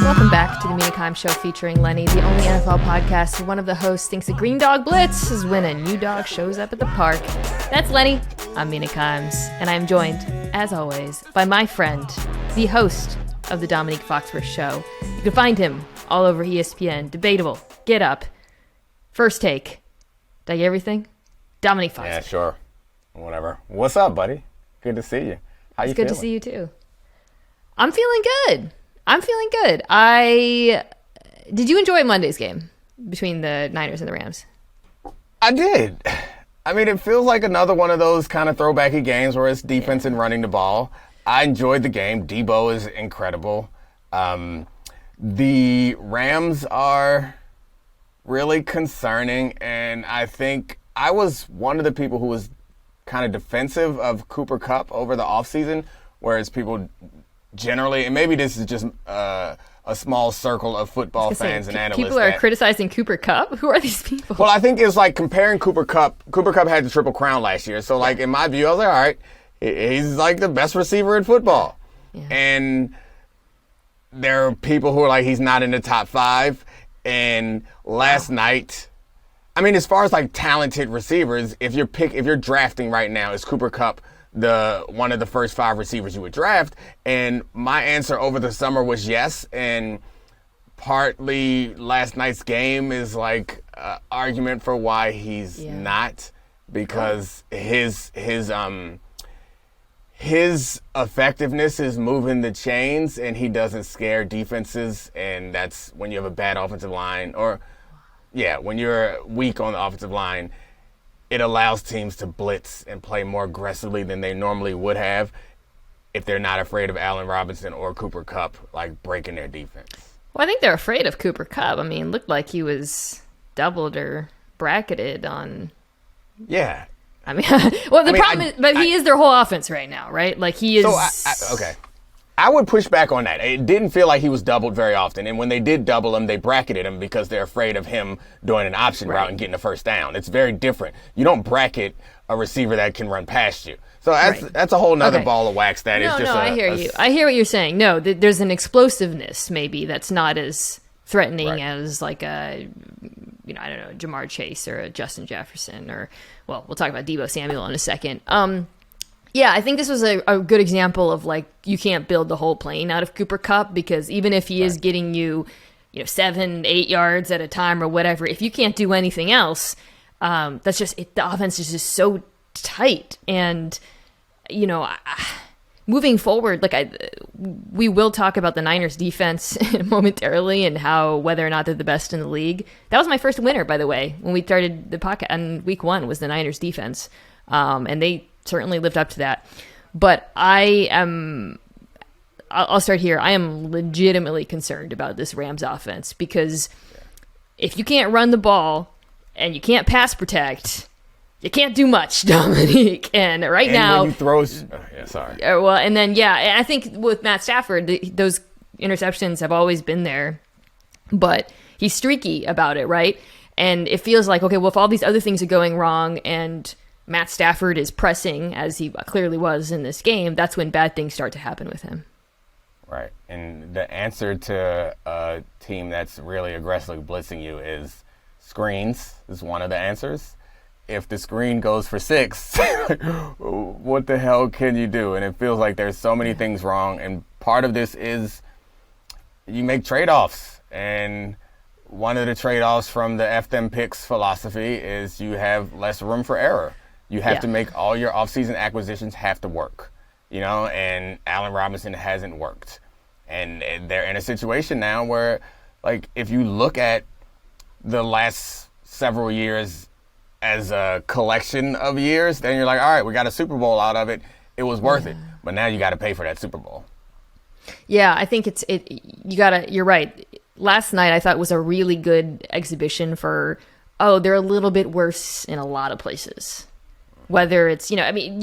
Welcome back to the Mina Show featuring Lenny, the only NFL podcast where one of the hosts thinks a green dog blitz is when a new dog shows up at the park. That's Lenny. I'm Mina Kimes, and I'm joined, as always, by my friend, the host of the Domonique Foxworth Show. You can find him all over ESPN, Debatable, Get Up, First Take. Did I get everything? Domonique Foxworth. Yeah, sure. Whatever. What's up, buddy? Good to see you. How you feeling? It's good to see you, too. I'm feeling good. Did you enjoy Monday's game between the Niners and the Rams? I did. I mean, it feels like another one of those kind of throwbacky games where it's defense and running the ball. I enjoyed the game. Debo is incredible. The Rams are really concerning, and I think I was one of the people who was kind of defensive of Cooper Kupp over the offseason, whereas people generally, and maybe this is just a small circle of football fans and analysts. People are criticizing Cooper Kupp? Who are these people? Well, I think it's like comparing Cooper Kupp. Cooper Kupp had the Triple Crown last year. So, like, in my view, I was like, all right, he's like the best receiver in football. Yeah. And there are people who are like, he's not in the top 5. And last night, I mean, as far as like talented receivers, if you're drafting right now, is Cooper Kupp one of the first 5 receivers you would draft? And my answer over the summer was yes. And partly last night's game is like an argument for why he's not, because his effectiveness is moving the chains, and he doesn't scare defenses. And that's when you have a bad offensive line, when you're weak on the offensive line, it allows teams to blitz and play more aggressively than they normally would have if they're not afraid of Allen Robinson or Cooper Kupp, like, breaking their defense. Well, I think they're afraid of Cooper Kupp. I mean, it looked like he was doubled or bracketed on... Yeah. I mean, well, the problem is, but he is their whole offense right now, right? Like, he is... So, okay. I would push back on that. It didn't feel like he was doubled very often. And when they did double him, they bracketed him because they're afraid of him doing an option route and getting a first down. It's very different. You don't bracket a receiver that can run past you. So that's a whole nother ball of wax. I hear you. I hear what you're saying. No, there's an explosiveness maybe that's not as threatening as like a, I don't know, Jamar Chase or a Justin Jefferson or, well, we'll talk about Deebo Samuel in a second. Yeah, I think this was a good example of, like, you can't build the whole plane out of Cooper Kupp, because even if he is getting you, 7-8 yards at a time or whatever, if you can't do anything else, that's just the offense is just so tight. And, moving forward, we will talk about the Niners defense momentarily and whether or not they're the best in the league. That was my first winner, by the way, when we started the podcast on week 1 was the Niners defense. And they certainly lived up to that. But I'll start here. I am legitimately concerned about this Rams offense, because if you can't run the ball and you can't pass protect, you can't do much, Domonique. And now, when he throws, I think with Matt Stafford, those interceptions have always been there, but he's streaky about it, right? And it feels like, okay, well, if all these other things are going wrong and Matt Stafford is pressing, as he clearly was in this game, that's when bad things start to happen with him. Right. And the answer to a team that's really aggressively blitzing you is screens is one of the answers. If the screen goes for 6, what the hell can you do? And it feels like there's so many things wrong. And part of this is you make trade-offs. And one of the trade-offs from the F them picks philosophy is you have less room for error. You have to make all your offseason acquisitions have to work, and Allen Robinson hasn't worked. And they're in a situation now where, like, if you look at the last several years as a collection of years, then you're like, all right, we got a Super Bowl out of it. It was worth it. But now you got to pay for that Super Bowl. Yeah, I think you're right. Last night I thought was a really good exhibition for, they're a little bit worse in a lot of places. Whether it's, you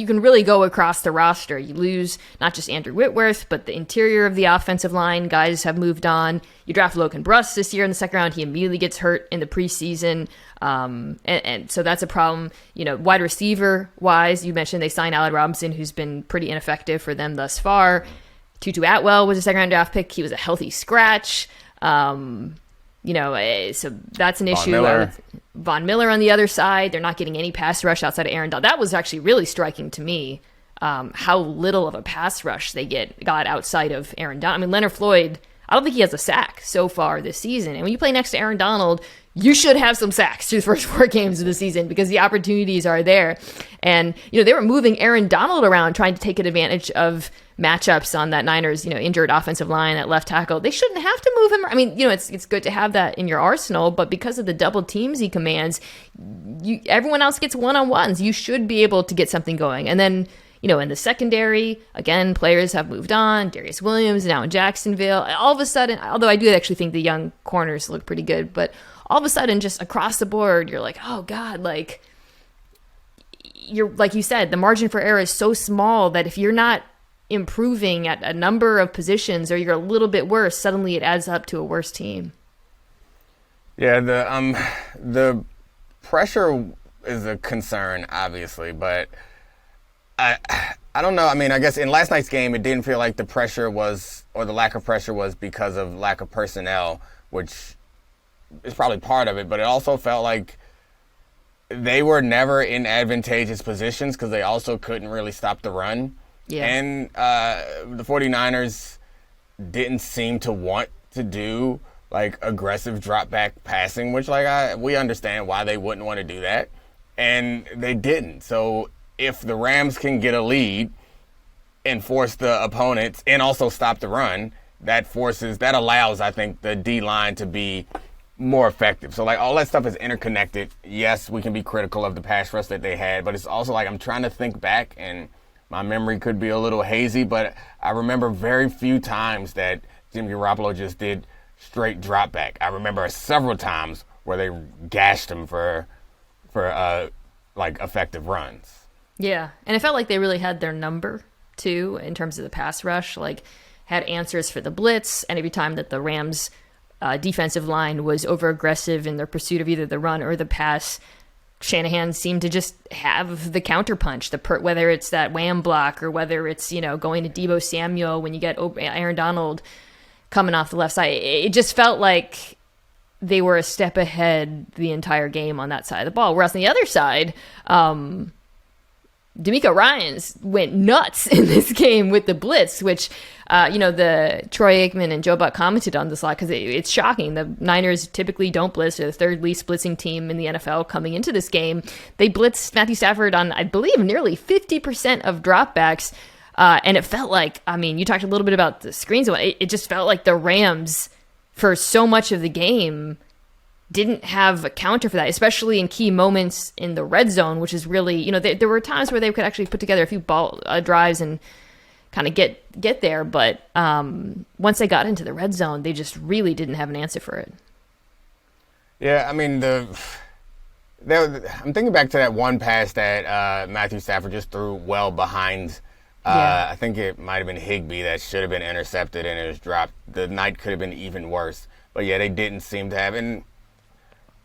can really go across the roster. You lose not just Andrew Whitworth, but the interior of the offensive line. Guys have moved on. You draft Logan Bruss this year in the second round. He immediately gets hurt in the preseason. And so that's a problem. Wide receiver wise, you mentioned they signed Allen Robinson, who's been pretty ineffective for them thus far. Tutu Atwell was a second-round draft pick. He was a healthy scratch. So that's an issue. Von Miller on the other side. They're not getting any pass rush outside of Aaron Donald. That was actually really striking to me, how little of a pass rush they got outside of Aaron Donald. I mean, Leonard Floyd, I don't think he has a sack so far this season. And when you play next to Aaron Donald, you should have some sacks through the first 4 games of the season because the opportunities are there. And, they were moving Aaron Donald around trying to take advantage of matchups on that Niners, injured offensive line at left tackle. They shouldn't have to move him. I mean, it's good to have that in your arsenal, but because of the double teams he commands, everyone else gets one-on-ones. You should be able to get something going. And then, in the secondary, again, players have moved on. Darius Williams now in Jacksonville. All of a sudden, although I do actually think the young corners look pretty good, but all of a sudden, just across the board, you're like, oh God, like you said, the margin for error is so small that if you're not improving at a number of positions or you're a little bit worse, suddenly it adds up to a worse team. Yeah, the pressure is a concern, obviously, but I don't know. I mean, I guess in last night's game, it didn't feel like the pressure was, or the lack of pressure was because of lack of personnel, which is probably part of it, but it also felt like they were never in advantageous positions because they also couldn't really stop the run. Yeah. And the 49ers didn't seem to want to do like aggressive drop back passing, which we understand why they wouldn't want to do that. And they didn't. So if the Rams can get a lead and force the opponents and also stop the run, that allows, I think, the D-line to be more effective. So all that stuff is interconnected. Yes, we can be critical of the pass rush that they had, but it's also I'm trying to think back, and my memory could be a little hazy, but I remember very few times that Jimmy Garoppolo just did straight drop back. I remember several times where they gashed him for effective runs. Yeah, and it felt like they really had their number too in terms of the pass rush. Had answers for the blitz, and every time that the Rams defensive line was over aggressive in their pursuit of either the run or the pass, Shanahan seemed to just have the counterpunch, whether it's that wham block or whether it's, going to Deebo Samuel when you get Aaron Donald coming off the left side. It just felt like they were a step ahead the entire game on that side of the ball. Whereas on the other side, D'Amico Ryans went nuts in this game with the blitz, which, the Troy Aikman and Joe Buck commented on this a lot because it's shocking. The Niners typically don't blitz. They're the third least blitzing team in the NFL coming into this game. They blitzed Matthew Stafford on, I believe, nearly 50% of dropbacks. And it felt like, you talked a little bit about the screens. It just felt like the Rams, for so much of the game, didn't have a counter for that, especially in key moments in the red zone, which is really, there were times where they could actually put together a few ball drives and kind of get there. But once they got into the red zone, they just really didn't have an answer for it. Yeah, I'm thinking back to that one pass that Matthew Stafford just threw well behind. I think it might have been Higbee that should have been intercepted and it was dropped. The night could have been even worse. But yeah, they didn't seem to have. And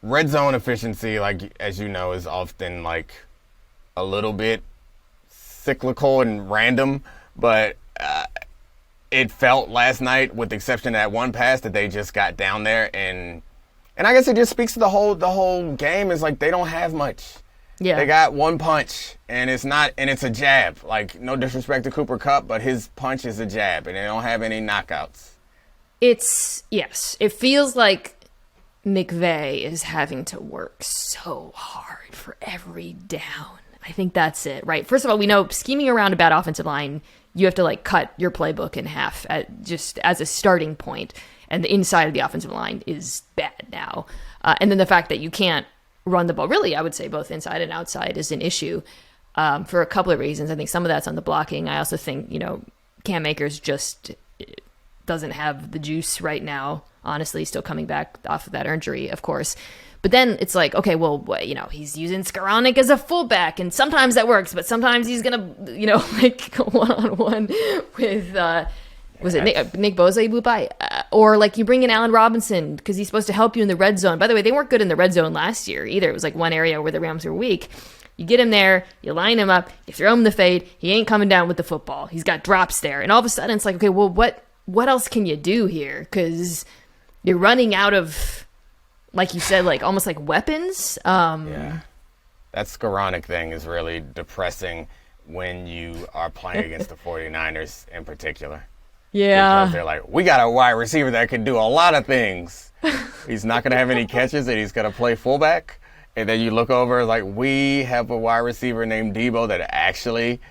red zone efficiency, as you know, is often a little bit cyclical and random, but it felt last night, with the exception of that one pass, that they just got down there, and I guess it just speaks to the whole game is they don't have much. Yeah. They got one punch, and it's a jab. No disrespect to Cooper Kupp, but his punch is a jab, and they don't have any knockouts. It feels like McVay is having to work so hard for every down. I think that's it, right? First of all, we know scheming around a bad offensive line, you have to cut your playbook in half just as a starting point, and the inside of the offensive line is bad now. And then the fact that you can't run the ball, really, I would say both inside and outside, is an issue for a couple of reasons. I think some of that's on the blocking. I also think, Cam Akers just doesn't have the juice right now. Honestly, still coming back off of that injury, of course. But then it's okay, well, he's using Skoranek as a fullback, and sometimes that works, but sometimes he's going to, go one-on-one with, was it Nick Bosa you blew by? Or you bring in Allen Robinson because he's supposed to help you in the red zone. By the way, they weren't good in the red zone last year either. It was one area where the Rams were weak. You get him there, you line him up, you throw him the fade, he ain't coming down with the football. He's got drops there. And all of a sudden it's like, okay, well, what else can you do here? Because you're running out of, like you said, like almost like weapons. Yeah. That Skoranek thing is really depressing when you are playing against the 49ers in particular. Yeah. Because they're like, we got a wide receiver that can do a lot of things. He's not going to have any catches and he's going to play fullback. And then you look over, like, we have a wide receiver named Debo that actually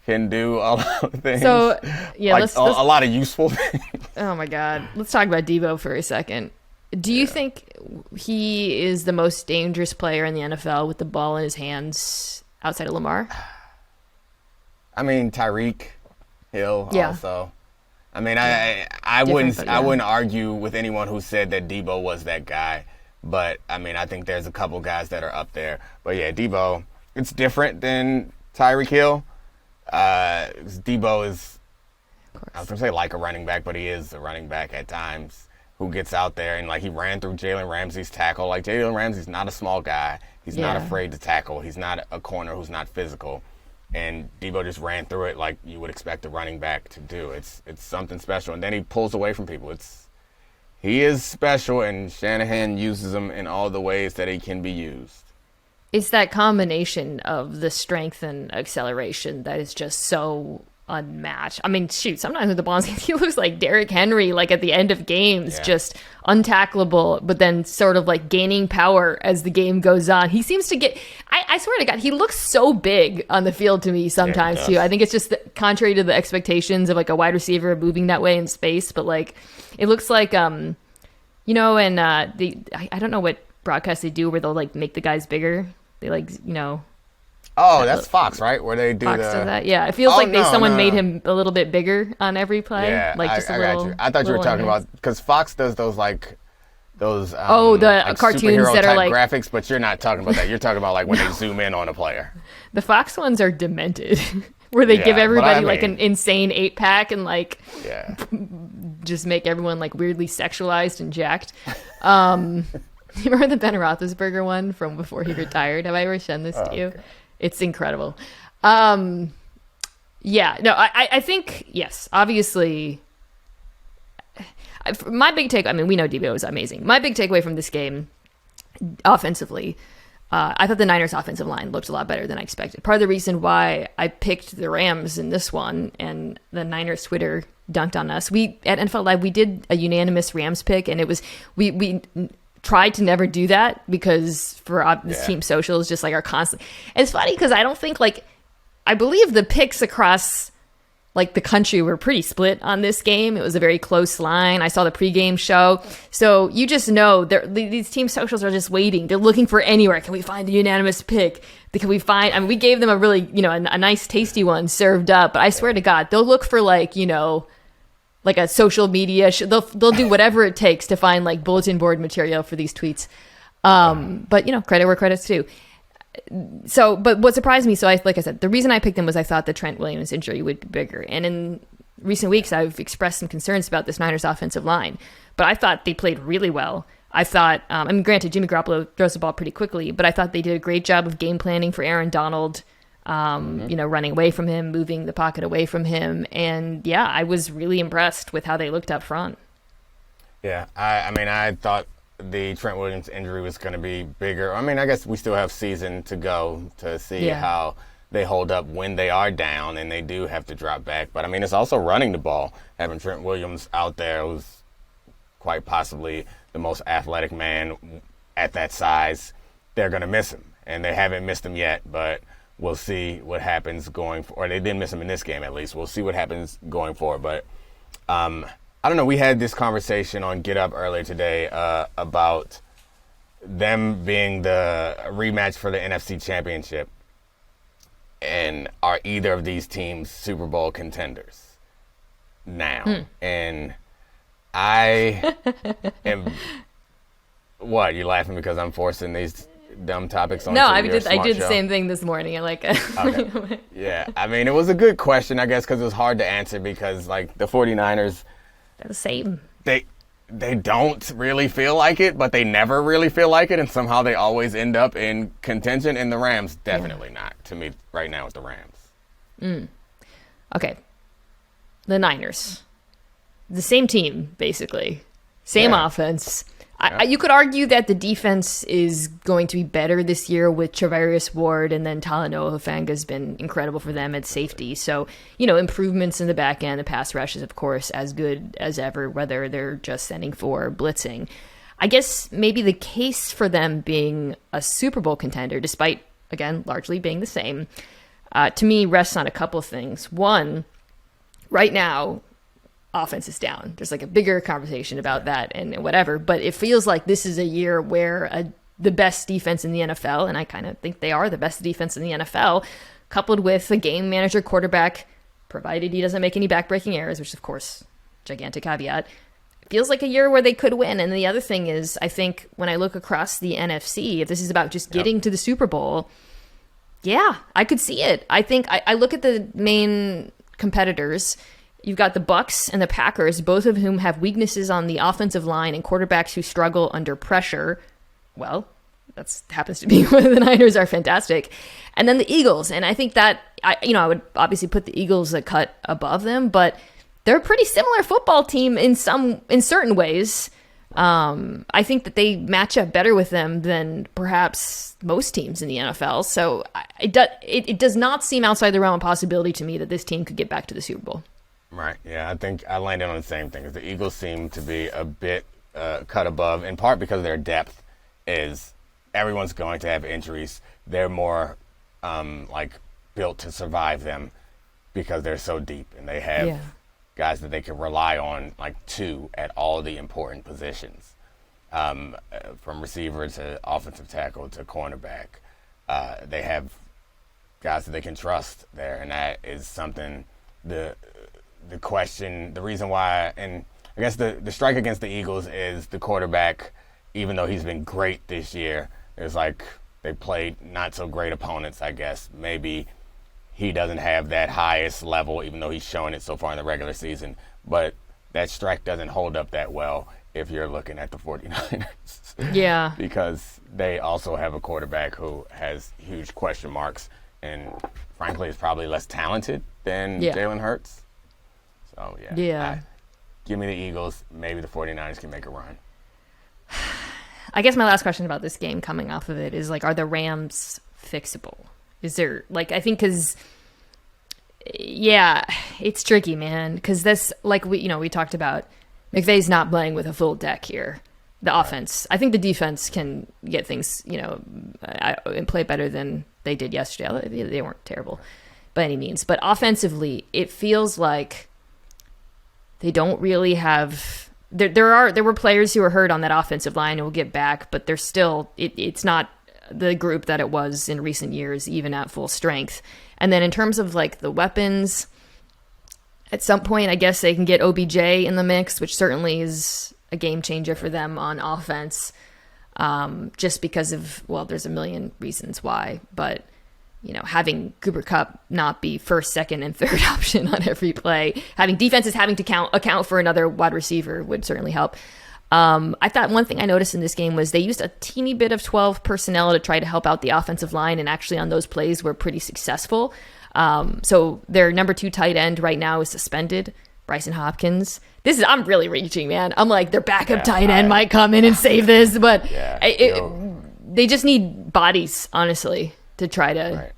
can do a lot of things. So, yeah, like, a lot of useful things. Oh, my God. Let's talk about Debo for a second. Do you think he is the most dangerous player in the NFL with the ball in his hands outside of Lamar? I mean, Tyreek Hill also. I mean, I wouldn't argue with anyone who said that Debo was that guy. But, I mean, I think there's a couple guys that are up there. But, yeah, Debo, it's different than Tyreek Hill. Debo is, I was going to say like a running back, but he is a running back at times who gets out there. And, like, he ran through Jalen Ramsey's tackle. Like, Jalen Ramsey's not a small guy. He's not afraid to tackle. He's not a corner who's not physical. And Debo just ran through it like you would expect a running back to do. It's something special. And then he pulls away from people. He is special, and Shanahan uses him in all the ways that he can be used. It's that combination of the strength and acceleration that is just so unmatched. I mean, shoot, sometimes with the ball, he looks like Derrick Henry, like at the end of games, just untackleable, but then sort of like gaining power as the game goes on. He seems to get, I swear to God, he looks so big on the field to me sometimes too. I think it's just contrary to the expectations of like a wide receiver moving that way in space, but like, it looks like, and I don't know what broadcast they do where they'll like make the guys bigger. They like, Oh, that's Fox, right? Where they do Fox does that. Yeah, it feels like someone made him a little bit bigger on every play. Yeah, like just I a little. got you. I thought you were talking about because Fox does those like those. the like cartoons that are like graphics, but you're not talking about that. You're talking about like when they zoom in on a player. The Fox ones are demented, where they give everybody like an insane 8-pack and like just make everyone like weirdly sexualized and jacked. You remember the Ben Roethlisberger one from before he retired? Have I ever shown this to you? Okay. It's incredible. I think, yes, obviously, my big take, I mean, we know Debo is amazing. My big takeaway from this game, offensively, I thought the Niners' offensive line looked a lot better than I expected. Part of the reason why I picked the Rams in this one, and the Niners Twitter dunked on us, at NFL Live, we did a unanimous Rams pick, and it was, we tried to never do that because for this team social is just like our constant. And it's funny because I don't think I believe the picks across like the country were pretty split on this game. It was a very close line. I saw the pregame show. So you just know these team socials are just waiting. They're looking for anywhere. Can we find a unanimous pick? Can we find, I mean, we gave them a really, a nice tasty one served up, but I swear to God, they'll look for like a social media. They'll do whatever it takes to find like bulletin board material for these tweets. But credit where credit's due. So, but what surprised me, like I said, the reason I picked them was I thought the Trent Williams injury would be bigger. And in recent weeks, I've expressed some concerns about this Niners offensive line. But I thought they played really well. I thought, granted, Jimmy Garoppolo throws the ball pretty quickly, but I thought they did a great job of game planning for Aaron Donald. Running away from him, moving the pocket away from him. And I was really impressed with how they looked up front. Yeah, I thought the Trent Williams injury was going to be bigger. I mean, I guess we still have season to go to see how they hold up when they are down and they do have to drop back. But I mean, it's also running the ball. Having Trent Williams out there who's quite possibly the most athletic man at that size, they're going to miss him. And they haven't missed him yet, but we'll see what happens going forward. Or they didn't miss him in this game, at least. We'll see what happens going forward. But I don't know. We had this conversation on Get Up earlier today about them being the rematch for the NFC Championship. And are either of these teams Super Bowl contenders now? And I am... What, you laughing because I'm forcing these dumb topics on No, I did show? the same thing this morning. I like it. Okay. Yeah, I mean, it was a good question, I guess, because it was hard to answer because, like, the 49ers... They're the same. they don't really feel like it, but they never really feel like it, and somehow they always end up in contention. And the Rams, definitely not. To me, right now, it's the Rams. Okay. The Niners. The same team, basically. Same offense. You could argue that the defense is going to be better this year with Travarius Ward, and then Talanoa Hufanga's been incredible for them at safety. So, improvements in the back end. The pass rush is, of course, as good as ever, whether they're just sending for blitzing. I guess maybe the case for them being a Super Bowl contender, despite, again, largely being the same, to me rests on a couple of things. One, right now, offense is down. There's like a bigger conversation about that and whatever, but it feels like this is a year where the best defense in the NFL, and I kind of think they are the best defense in the NFL, coupled with a game manager quarterback, provided he doesn't make any backbreaking errors, which is, of course, gigantic caveat, it feels like a year where they could win. And the other thing is, I think when I look across the NFC, if this is about just getting to the Super Bowl, yeah, I could see it. I think I look at the main competitors. You've got the Bucs and the Packers, both of whom have weaknesses on the offensive line and quarterbacks who struggle under pressure. Well, that happens to be where the Niners are fantastic. And then the Eagles. And I think that, I would obviously put the Eagles a cut above them, but they're a pretty similar football team in certain ways. I think that they match up better with them than perhaps most teams in the NFL. So it does not seem outside the realm of possibility to me that this team could get back to the Super Bowl. Right. Yeah, I think I landed on the same thing. The Eagles seem to be a bit cut above, in part because their depth is everyone's going to have injuries. They're more built to survive them because they're so deep, and they have guys that they can rely on, like two at all the important positions, from receiver to offensive tackle to cornerback. They have guys that they can trust there, and that is something the question, the reason why, and I guess the strike against the Eagles is the quarterback, even though he's been great this year, it's like they played not so great opponents, I guess. Maybe he doesn't have that highest level, even though he's shown it so far in the regular season. But that strike doesn't hold up that well if you're looking at the 49ers. Yeah. Because they also have a quarterback who has huge question marks and, frankly, is probably less talented than Jalen Hurts. So, give me the Eagles. Maybe the 49ers can make a run. I guess my last question about this game coming off of it is, are the Rams fixable? Is there, I think because, it's tricky, man. Because this, we talked about, McVay's not playing with a full deck here. The offense. I think the defense can get things, and play better than they did yesterday. They weren't terrible by any means. But offensively, it feels like they don't really have. There were players who were hurt on that offensive line and will get back, but they're still. It's not the group that it was in recent years, even at full strength. And then in terms of the weapons, at some point, I guess they can get OBJ in the mix, which certainly is a game changer for them on offense. Just because of, there's a million reasons why, but having Cooper Kupp not be first, second, and third option on every play, having defenses having to account for another wide receiver would certainly help. I thought one thing I noticed in this game was they used a teeny bit of 12 personnel to try to help out the offensive line, and actually on those plays were pretty successful. So their number 2 tight end right now is suspended, Bryson Hopkins. I'm really reaching, man. I'm like, their backup tight end might come in and save this, but they just need bodies, honestly, to try to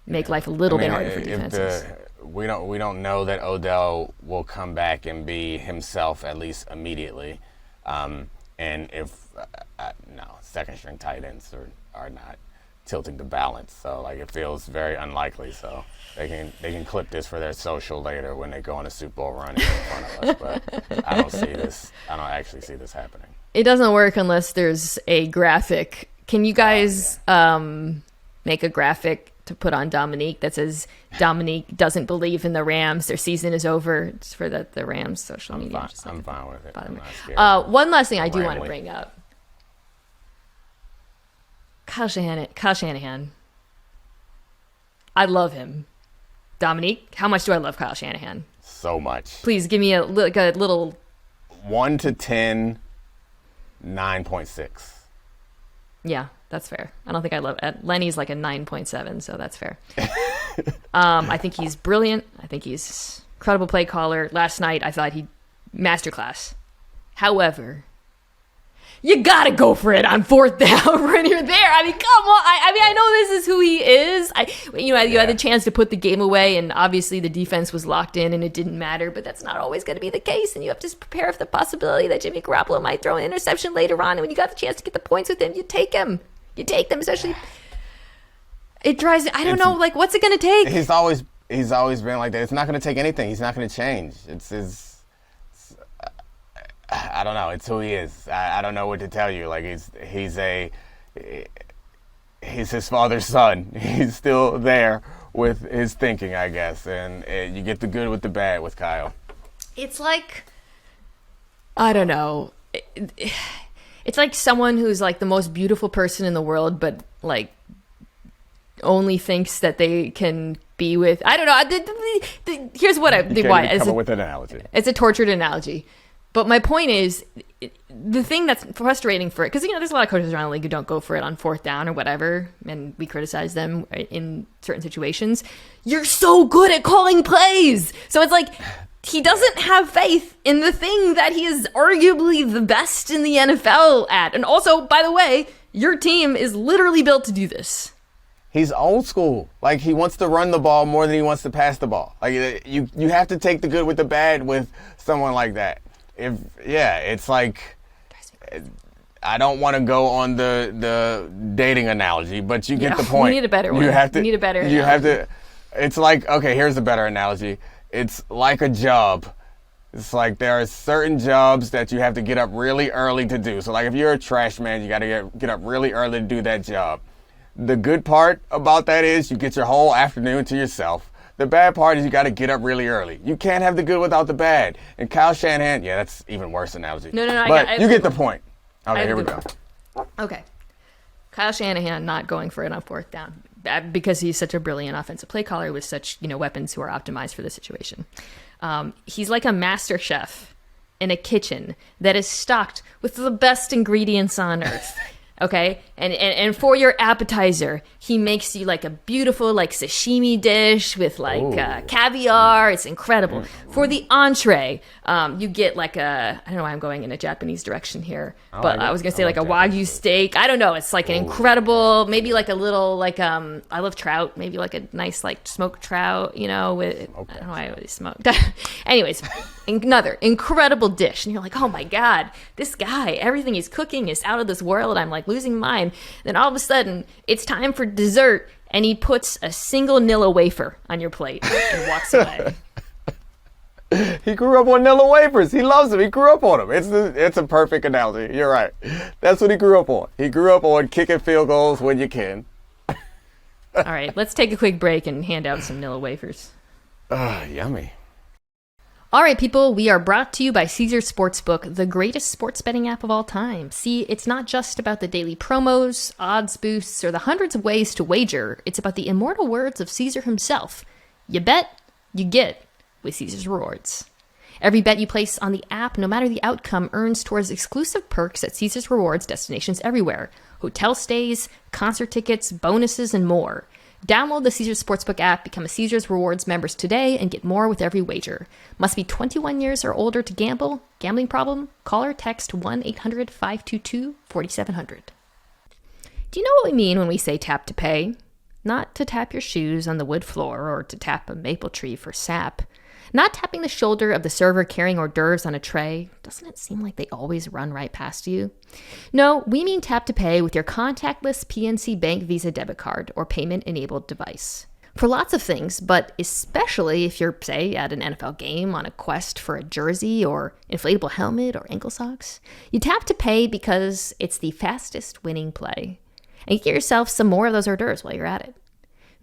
make life a little bit harder for defenses. We don't know that Odell will come back and be himself, at least immediately. And if second string tight ends are not tilting the balance, so it feels very unlikely. So they can clip this for their social later when they go on a Super Bowl run in front of us. But I don't actually see this happening. It doesn't work unless there's a graphic. Can you guys make a graphic to put on Domonique that says Domonique doesn't believe in the Rams, their season is over? It's for the Rams social media. I'm fine with it. One last thing I do want to bring up. Kyle Shanahan. I love him. Domonique, how much do I love Kyle Shanahan? So much. Please give me a little 1 to 10, 9.6. Yeah, that's fair. I don't think I love it. Lenny's like a 9.7, so that's fair. I think he's brilliant. I think he's incredible play caller. Last night, I thought he masterclass. However, you gotta go for it on fourth down when you're there. I mean, come on. I know this is who he is. You had the chance to put the game away, and obviously the defense was locked in, and it didn't matter. But that's not always going to be the case, and you have to prepare for the possibility that Jimmy Garoppolo might throw an interception later on. And when you got the chance to get the points with him, you take him. You take them, especially. It drives me. I don't know. Like, what's it going to take? He's always been like that. It's not going to take anything. He's not going to change. It's his. I don't know. It's who he is. I don't know what to tell you. Like he's his father's son. He's still there with his thinking, I guess. And you get the good with the bad with Kyle. It's like, I don't know. It's like someone who's like the most beautiful person in the world, but like only thinks that they can be with. I don't know. Here's what why. Come up with an analogy. It's a tortured analogy. But my point is, the thing that's frustrating for it, because, there's a lot of coaches around the league who don't go for it on fourth down or whatever, and we criticize them in certain situations. You're so good at calling plays. So it's like he doesn't have faith in the thing that he is arguably the best in the NFL at. And also, by the way, your team is literally built to do this. He's old school. Like, he wants to run the ball more than he wants to pass the ball. Like, you have to take the good with the bad with someone like that. It's like, I don't want to go on the dating analogy, but you get the point. We need a better one. We need a better analogy. You have to. It's like, okay, here's a better analogy. It's like a job. It's like there are certain jobs that you have to get up really early to do. So like if you're a trash man, you got to get up really early to do that job. The good part about that is you get your whole afternoon to yourself. The bad part is you got to get up really early. You can't have the good without the bad. And Kyle Shanahan, yeah, that's even worse analogy. No. But you get the point. Okay, here we go. Okay. Kyle Shanahan not going for it on fourth down because he's such a brilliant offensive play caller with such, weapons who are optimized for the situation. He's like a master chef in a kitchen that is stocked with the best ingredients on earth. Okay, and for your appetizer, he makes you like a beautiful like sashimi dish with like caviar. It's incredible. For the entree, you get like I don't know why I'm going in a Japanese direction here, but I was gonna say like a Wagyu steak. I don't know. It's like an incredible, maybe like a little like I love trout. Maybe like a nice like smoked trout. With I don't know why I always smoke. Anyways, another incredible dish, and you're like, oh my god, this guy, everything he's cooking is out of this world. I'm like losing mine. Then all of a sudden, it's time for dessert, and he puts a single Nilla wafer on your plate and walks away. He grew up on Nilla wafers. He loves them. He grew up on them. It's a perfect analogy. You're right. That's what he grew up on. He grew up on kicking field goals when you can. All right, let's take a quick break and hand out some Nilla wafers. Yummy. All right, people, we are brought to you by Caesars Sportsbook, the greatest sports betting app of all time. See, it's not just about the daily promos, odds boosts, or the hundreds of ways to wager. It's about the immortal words of Caesar himself. You bet, you get with Caesars Rewards. Every bet you place on the app, no matter the outcome, earns towards exclusive perks at Caesars Rewards destinations everywhere. Hotel stays, concert tickets, bonuses, and more. Download the Caesars Sportsbook app, become a Caesars Rewards members today, and get more with every wager. Must be 21 years or older to gamble. Gambling problem? Call or text 1-800-522-4700. Do you know what we mean when we say tap to pay? Not to tap your shoes on the wood floor or to tap a maple tree for sap. Not tapping the shoulder of the server carrying hors d'oeuvres on a tray. Doesn't it seem like they always run right past you? No, we mean tap to pay with your contactless PNC Bank Visa debit card or payment-enabled device. For lots of things, but especially if you're, say, at an NFL game on a quest for a jersey or inflatable helmet or ankle socks, you tap to pay because it's the fastest winning play. And get yourself some more of those hors d'oeuvres while you're at it.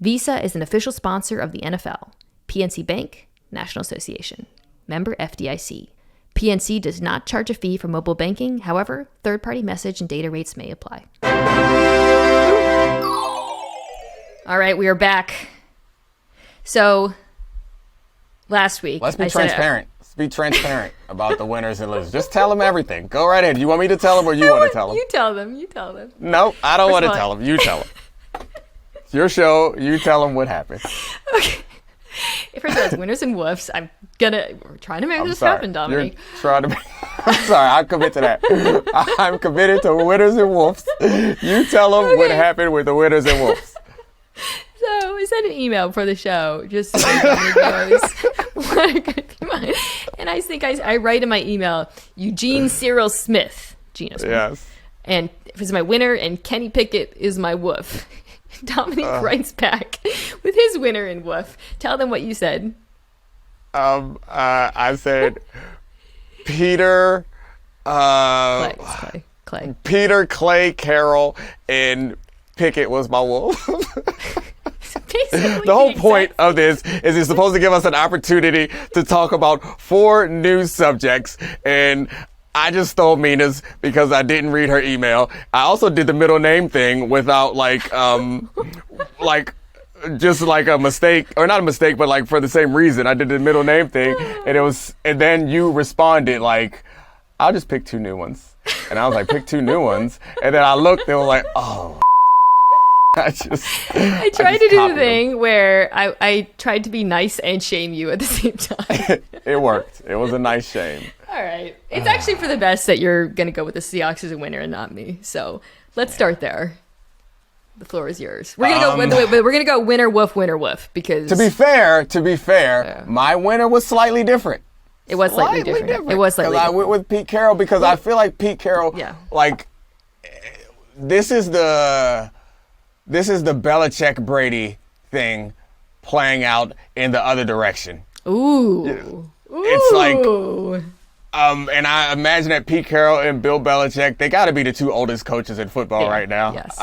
Visa is an official sponsor of the NFL. PNC Bank, National Association. Member FDIC. PNC does not charge a fee for mobile banking. However, third-party message and data rates may apply. All right, we are back. So, last week... Let's be transparent. Just be transparent about the winners and losers. Just tell them everything. Go right ahead. You want me to tell them or you want to tell them? You tell them. You tell them. No, I don't want to tell them. You tell them. It's your show. You tell them what happened. Okay. First of all, it's Winners and Woofs. We're trying to make this happen, Domonique. I'm sorry, I'll commit to that. I'm committed to Winners and Woofs. You tell them what happened with the Winners and Woofs. So I sent an email for the show, just so everybody knows what are going to be mine. And I think I write in my email, Eugene Cyril Smith, Geno Smith. Yes. And is my winner, and Kenny Pickett is my woof. Domonique writes back with his winner and woof. Tell them what you said. I said Peter, Clay. Peter, Clay, Carroll, and Pickett was my wolf. The whole point of this is it's supposed to give us an opportunity to talk about 4 news subjects, and I just stole Mina's because I didn't read her email. I also did the middle name thing without just like a mistake, or not a mistake, but like for the same reason. I did the middle name thing, and then you responded like, I'll just pick 2 new ones. And I was like, pick 2 new ones. And then I looked and was like, oh. I tried to do the thing where I tried to be nice and shame you at the same time. It worked. It was a nice shame. All right. It's actually for the best that you're going to go with the Seahawks as a winner and not me. So let's start there. The floor is yours. We're going to go, we're going to go winner, woof, because to be fair, my winner was slightly different. It was slightly different. It was slightly different. I went with Pete Carroll because I feel like Pete Carroll, like, this is the Belichick Brady thing playing out in the other direction. Ooh. It's like, and I imagine that Pete Carroll and Bill Belichick, they got to be the 2 oldest coaches in football right now. Yes.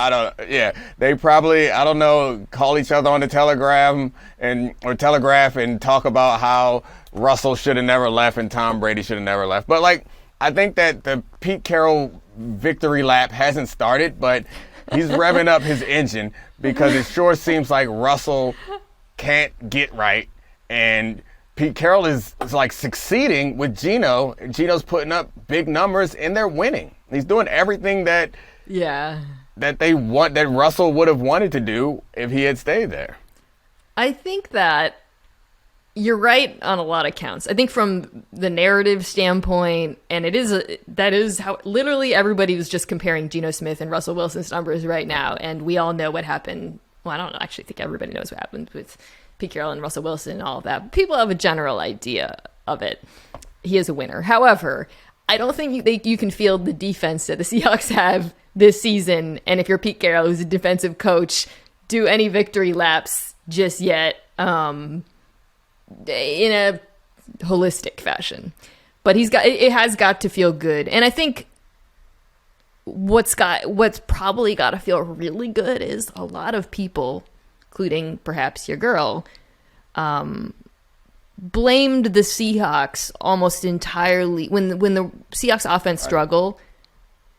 They probably, I don't know, call each other on the telegraph and talk about how Russell should have never left and Tom Brady should have never left. But like, I think that the Pete Carroll victory lap hasn't started, but he's revving up his engine because it sure seems like Russell can't get right, and Pete Carroll is like succeeding with Geno. Geno's putting up big numbers and they're winning. He's doing everything that Russell would have wanted to do if he had stayed there. I think that you're right on a lot of counts. I think from the narrative standpoint, and that is how literally everybody was just comparing Geno Smith and Russell Wilson's numbers right now, and we all know what happened. Well, I don't actually think everybody knows what happened with Pete Carroll and Russell Wilson and all of that. But people have a general idea of it. He is a winner. However, I don't think you can field the defense that the Seahawks have this season, and if you're Pete Carroll, who's a defensive coach, do any victory laps just yet. In a holistic fashion, but it has got to feel good. And I think what's probably got to feel really good is a lot of people, including perhaps your girl, blamed the Seahawks almost entirely when the Seahawks offense struggle.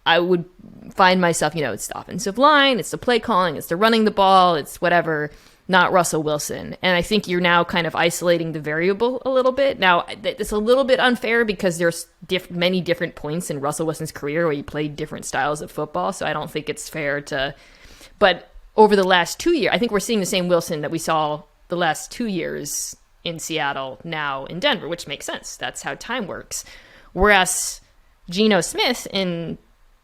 I would find myself, it's the offensive line, it's the play calling, it's the running the ball, it's whatever, not Russell Wilson. And I think you're now kind of isolating the variable a little bit. Now, it's a little bit unfair because there's many different points in Russell Wilson's career where he played different styles of football, so I don't think it's fair to... But over the last 2 years, I think we're seeing the same Wilson that we saw the last 2 years in Seattle, now in Denver, which makes sense. That's how time works. Whereas Geno Smith, in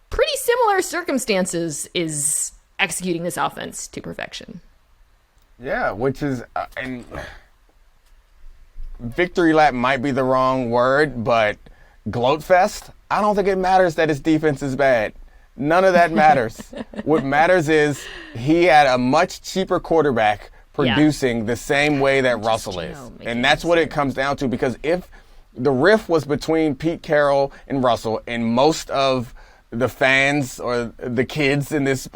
pretty similar circumstances, is executing this offense to perfection. Yeah, which is, and victory lap might be the wrong word, but gloat fest, I don't think it matters that his defense is bad. None of that matters. What matters is he had a much cheaper quarterback producing the same way that Russell is. And that's what it comes down to, because if the riff was between Pete Carroll and Russell, and most of the fans or the kids in this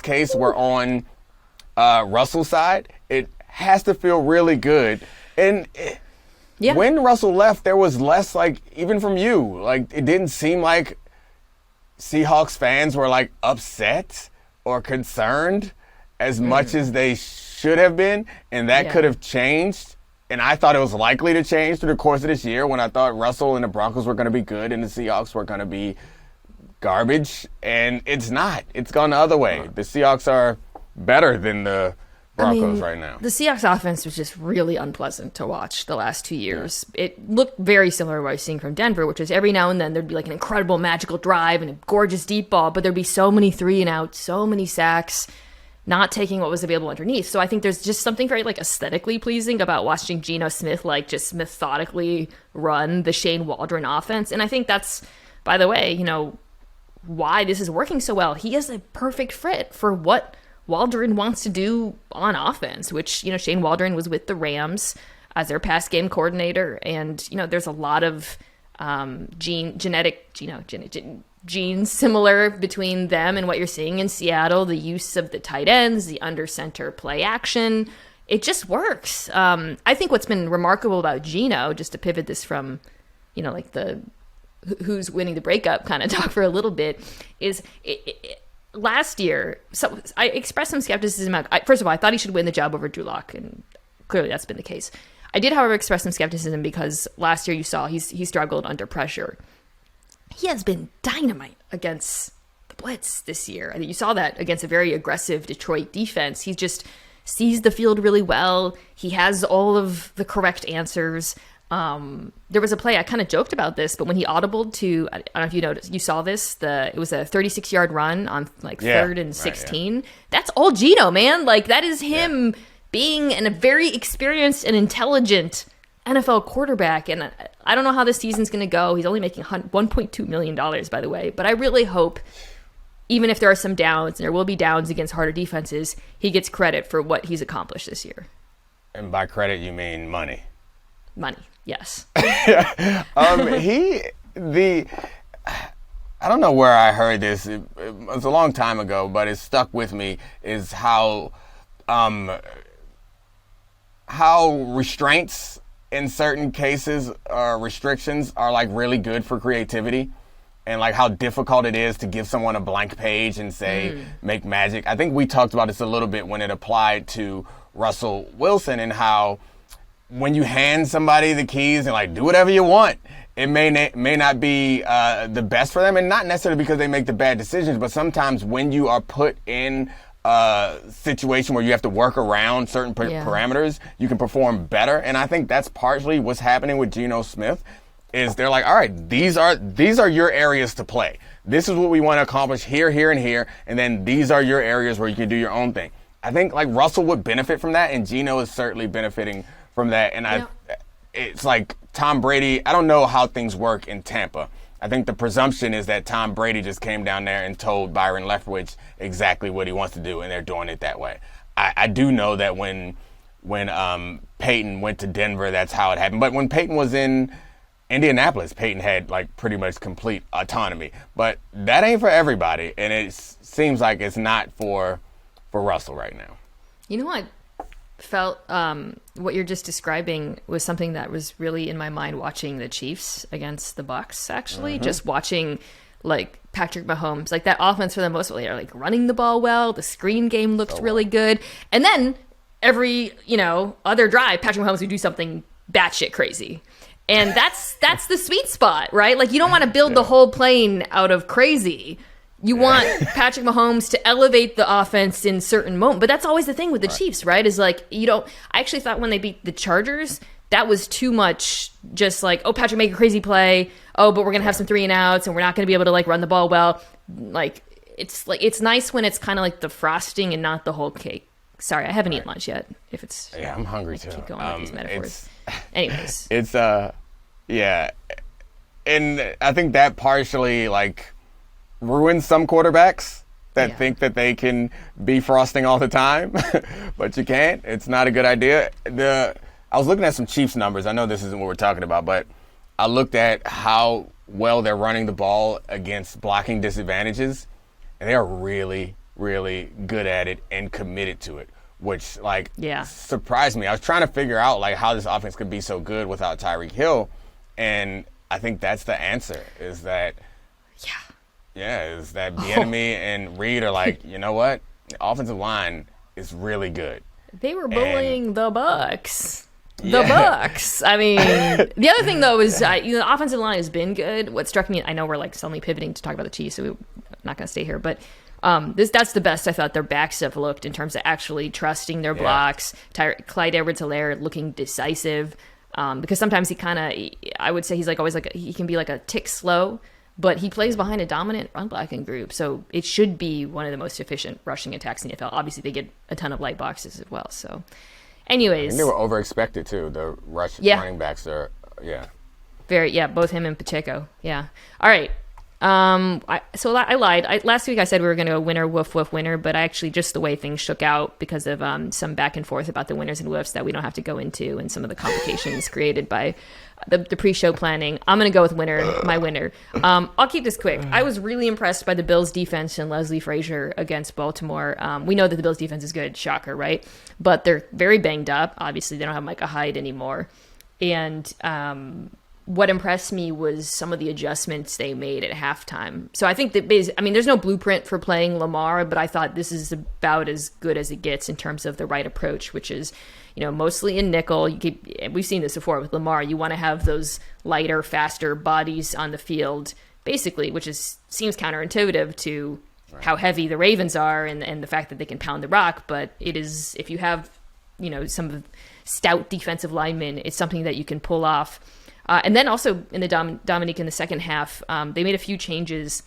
case were on Russell's side, it has to feel really good. And when Russell left, there was less, like, even from you, like, it didn't seem like Seahawks fans were like upset or concerned as much as they should have been, and that could have changed and I thought it was likely to change through the course of this year when I thought Russell and the Broncos were going to be good and the Seahawks were going to be garbage, and it's not. It's gone the other way. The Seahawks are better than the Broncos right now. The Seahawks offense was just really unpleasant to watch the last 2 years. Yeah. It looked very similar to what I was seeing from Denver, which is every now and then there'd be like an incredible magical drive and a gorgeous deep ball, but there'd be so many 3-and-outs, so many sacks, not taking what was available underneath. So I think there's just something very like aesthetically pleasing about watching Geno Smith like just methodically run the Shane Waldron offense. And I think that's, by the way, why this is working so well. He is a perfect fit for what Waldron wants to do on offense, which, Shane Waldron was with the Rams as their pass game coordinator. And, there's a lot of genes similar between them and what you're seeing in Seattle, the use of the tight ends, the under center play action. It just works. I think what's been remarkable about Geno, just to pivot this from, like the who's winning the breakup kind of talk for a little bit, is last year, so I expressed some skepticism. First of all, I thought he should win the job over Drew Lock, and clearly that's been the case. I did, however, express some skepticism because last year you saw he struggled under pressure. He has been dynamite against the blitz this year. I think you saw that against a very aggressive Detroit defense. He just sees the field really well. He has all of the correct answers. There was a play, I kind of joked about this, but when he audibled to, I don't know if you noticed, you saw this, it was a 36-yard run on like 3rd and 16. Right, yeah. That's all Geno, man. Like that is him being a very experienced and intelligent NFL quarterback. And I don't know how this season's going to go. He's only making $1.2 million, by the way. But I really hope, even if there are some downs, and there will be downs against harder defenses, he gets credit for what he's accomplished this year. And by credit, you mean money. Money, yes. I don't know where I heard this. It was a long time ago, but it stuck with me, is how restraints in certain cases or restrictions are like really good for creativity, and like how difficult it is to give someone a blank page and say, make magic. I think we talked about this a little bit when it applied to Russell Wilson, and how when you hand somebody the keys and like do whatever you want, it may not be the best for them, and not necessarily because they make the bad decisions, but sometimes when you are put in a situation where you have to work around certain parameters, you can perform better. And I think that's partially what's happening with Geno Smith, is they're like, all right, these are your areas to play. This is what we want to accomplish here, here, and here, and then these are your areas where you can do your own thing. I think like Russell would benefit from that, and Geno is certainly benefiting from that. And it's like Tom Brady, I don't know how things work in Tampa. I think the presumption is that Tom Brady just came down there and told Byron Leftwich exactly what he wants to do, and they're doing it that way. I do know that when Peyton went to Denver, that's how it happened. But when Peyton was in Indianapolis, Peyton had like pretty much complete autonomy. But that ain't for everybody, and it seems like it's not for Russell right now. You know what? Felt what you're just describing was something that was really in my mind watching the Chiefs against the Bucs, actually. Just watching like Patrick Mahomes, like that offense for the most part, like running the ball well, the screen game looked really good, and then every other drive Patrick Mahomes would do something batshit crazy, and that's the sweet spot, right? Like you don't want to build the whole plane out of crazy. You want Patrick Mahomes to elevate the offense in certain moments. But that's always the thing with the Chiefs, right? Is like, I actually thought when they beat the Chargers, that was too much just like, oh, Patrick, make a crazy play. Oh, but we're going to have some 3-and-outs and we're not going to be able to like run the ball well. Like, it's nice when it's kind of like the frosting and not the whole cake. Sorry, I haven't eaten lunch yet. If it's I'm hungry too. Keep going with these metaphors. Anyways. It's, and I think that partially like ruins some quarterbacks that think that they can be frosting all the time, but you can't. It's not a good idea. I was looking at some Chiefs numbers. I know this isn't what we're talking about, but I looked at how well they're running the ball against blocking disadvantages, and they are really, really good at it and committed to it, which surprised me. I was trying to figure out like how this offense could be so good without Tyreek Hill, and I think that's the answer, is that is that Bieniemy and Reed are like, you know what? The offensive line is really good. They were bullying the Bucs. the Bucks. I mean, the other thing though is the offensive line has been good. What struck me, I know we're like suddenly pivoting to talk about the Chiefs, so we're not going to stay here, but that's the best I thought their backs have looked in terms of actually trusting their blocks. Clyde Edwards-Helaire looking decisive, because sometimes I would say he's like always like he can be like a tick slow, but he plays behind a dominant run blocking group, so it should be one of the most efficient rushing attacks in the NFL. Obviously, they get a ton of light boxes as well. So, anyways, they were over-expected too. The running backs are, both him and Pacheco. Yeah. All right. I lied. Last week I said we were going to go winner, woof, woof, winner, but I actually just the way things shook out because of some back and forth about the winners and woofs that we don't have to go into and some of the complications created by the pre-show planning. I'm going to go with my winner. I'll keep this quick. I was really impressed by the Bills defense and Leslie Frazier against Baltimore. We know that the Bills defense is good, shocker, right? But they're very banged up. Obviously, they don't have Micah Hyde anymore. And what impressed me was some of the adjustments they made at halftime. So I think that there's no blueprint for playing Lamar, but I thought this is about as good as it gets in terms of the right approach, which is, mostly in nickel. We've seen this before with Lamar. You want to have those lighter, faster bodies on the field, basically, which seems counterintuitive to how heavy the Ravens are and the fact that they can pound the rock. But it is, if you have, some stout defensive linemen, it's something that you can pull off. And then also in the Domonique in the second half, they made a few changes.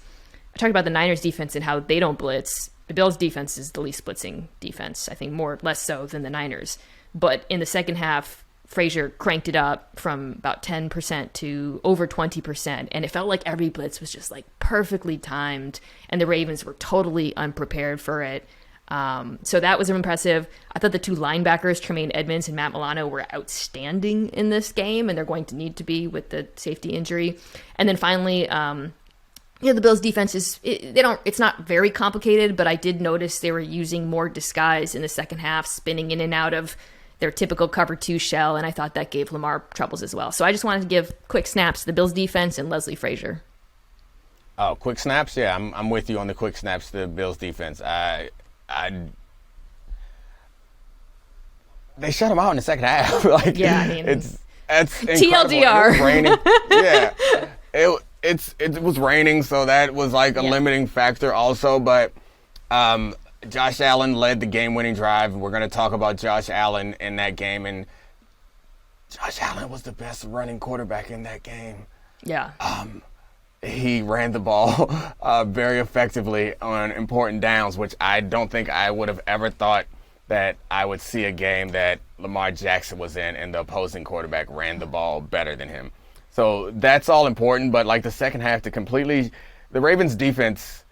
I talked about the Niners defense and how they don't blitz. The Bills defense is the least blitzing defense, I think less so than the Niners. But in the second half, Frazier cranked it up from about 10% to over 20%. And it felt like every blitz was just like perfectly timed. And the Ravens were totally unprepared for it. So that was impressive. I thought the two linebackers, Tremaine Edmonds and Matt Milano, were outstanding in this game, and they're going to need to be with the safety injury. And then finally, the Bills' defense it's not very complicated, but I did notice they were using more disguise in the second half, spinning in and out of their typical cover 2 shell, and I thought that gave Lamar troubles as well. So I just wanted to give quick snaps to the Bills' defense and Leslie Frazier. Oh, quick snaps? Yeah, I'm with you on the quick snaps to the Bills' defense. They shut him out in the second half. That's TLDR. It was raining. Yeah, it was raining, so that was like a limiting factor also. But Josh Allen led the game-winning drive. We're going to talk about Josh Allen in that game, and Josh Allen was the best running quarterback in that game. Yeah. He ran the ball very effectively on important downs, which I don't think I would have ever thought that I would see a game that Lamar Jackson was in and the opposing quarterback ran the ball better than him. So that's all important, but like the second half, the Ravens defense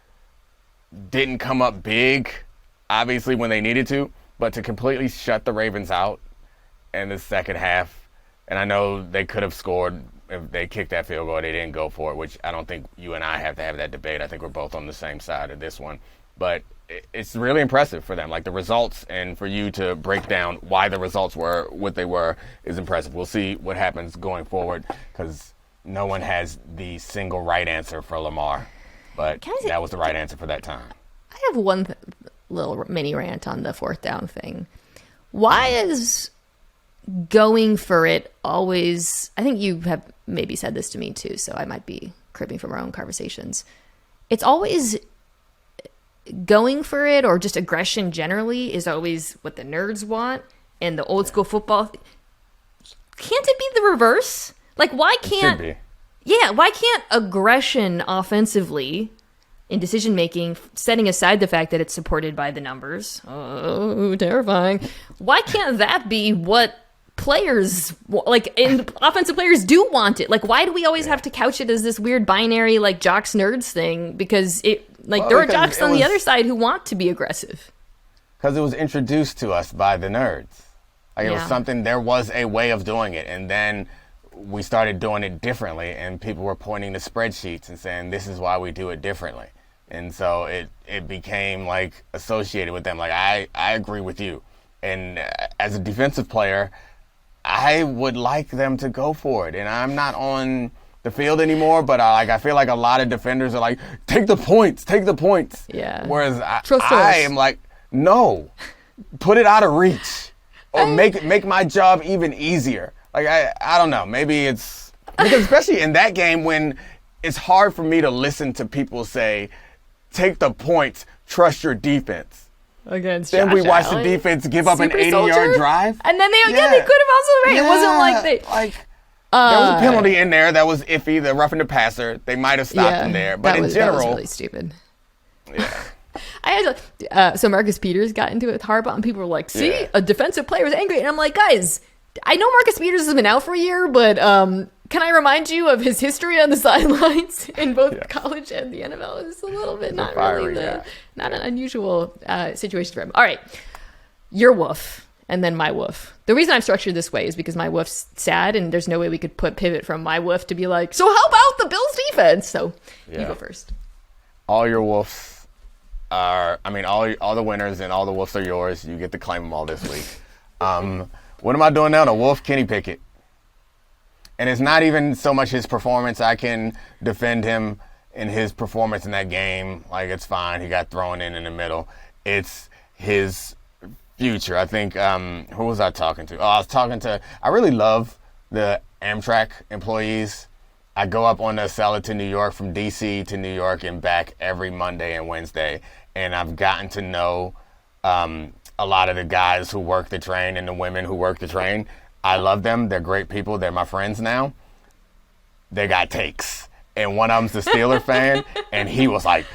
didn't come up big, obviously, when they needed to, but to completely shut the Ravens out in the second half, and I know they could have scored if they kicked that field goal. They didn't go for it, which I don't think you and I have to have that debate. I think we're both on the same side of this one. But it's really impressive for them. Like the results, and for you to break down why the results were what they were is impressive. We'll see what happens going forward because no one has the single right answer for Lamar. But that was the right answer for that time. I have one little mini rant on the fourth down thing. Why is going for it always, I think you have maybe said this to me too, so I might be cribbing from our own conversations. It's always going for it, or just aggression generally, is always what the nerds want, and the old school football. Can't it be the reverse? Like, why can't aggression offensively in decision making, setting aside the fact that it's supported by the numbers, oh, terrifying, why can't that be what players, like, and offensive players do want it? Like, why do we always have to couch it as this weird binary, like, jocks nerds thing? Because there are jocks on the other side who want to be aggressive. Because it was introduced to us by the nerds. Like, it was something, there was a way of doing it, and then we started doing it differently, and people were pointing to spreadsheets and saying, this is why we do it differently. And so it became, like, associated with them. Like, I agree with you. And as a defensive player, I would like them to go for it. And I'm not on the field anymore, but I feel like a lot of defenders are like, take the points. Yeah. Whereas I am like, no, put it out of reach. or make my job even easier. Like, I don't know. Maybe it's because especially in that game when it's hard for me to listen to people say, take the points, trust your defense. Against then Josh we watched Allen. the defense give up an Super 80-yard soldier? drive. And then they could have also, right? Yeah. It wasn't like they. There was a penalty in there that was iffy, the roughing the passer. They might have stopped him there. But in general. That was really stupid. Yeah. So Marcus Peters got into it with Harbaugh, and people were like, see, a defensive player is angry. And I'm like, guys, I know Marcus Peters has been out for a year, but can I remind you of his history on the sidelines in both college and the NFL? It's a little bit not an unusual situation for him. All right, your woof, and then my woof. The reason I've structured this way is because my woof's sad, and there's no way we could pivot from my woof to be like, so how about the Bills defense? So you go first. All your woofs are, all the winners and all the woofs are yours. You get to claim them all this week. What am I doing now? The wolf, Kenny Pickett. And it's not even so much his performance. I can defend him in his performance in that game. Like, it's fine. He got thrown in the middle. It's his future. I think, who was I talking to? I really love the Amtrak employees. I go up on the Salad to New York from D.C. to New York and back every Monday and Wednesday. And I've gotten to know a lot of the guys who work the train and the women who work the train. I love them. They're great people. They're my friends now. They got takes. And one of them's a Steeler fan, and he was like,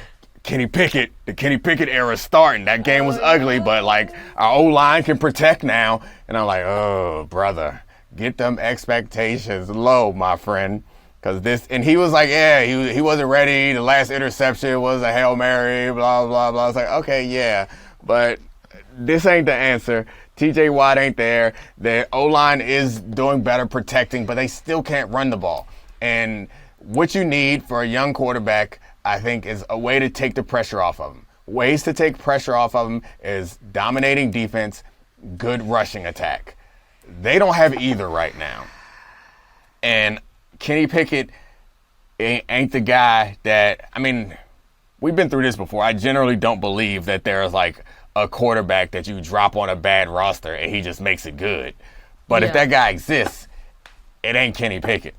Kenny Pickett, the Kenny Pickett era is starting. That game was ugly, but like our O-line can protect now. And I'm like, oh, brother, get them expectations low, my friend. And he was like, he wasn't ready. The last interception was a Hail Mary, blah, blah, blah. I was like, okay, yeah, but this ain't the answer. TJ Watt ain't there. The O-line is doing better protecting, but they still can't run the ball. And what you need for a young quarterback, I think, is a way to take the pressure off of him. Ways to take pressure off of him is dominating defense, good rushing attack. They don't have either right now. And Kenny Pickett ain't the guy that, we've been through this before. I generally don't believe that there's like a quarterback that you drop on a bad roster and he just makes it good. But if that guy exists, it ain't Kenny Pickett.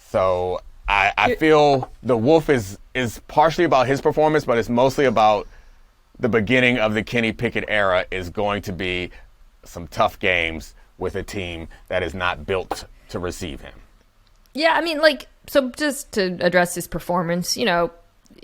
So I feel the wolf is partially about his performance, but it's mostly about the beginning of the Kenny Pickett era is going to be some tough games with a team that is not built to receive him. Yeah, so just to address his performance, he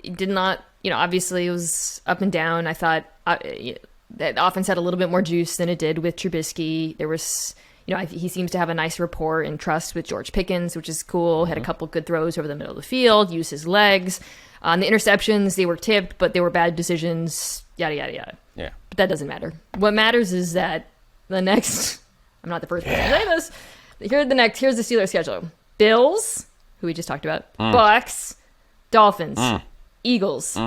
did not, obviously it was up and down. I thought that offense had a little bit more juice than it did with Trubisky. There was, he seems to have a nice rapport and trust with George Pickens, which is cool. Had a couple good throws over the middle of the field, used his legs. On the interceptions, they were tipped, but they were bad decisions, yada, yada, yada. Yeah. But that doesn't matter. What matters is that the next, I'm not the first person to say this, here's the Steelers schedule. Bills, who we just talked about, Bucks, Dolphins, Eagles,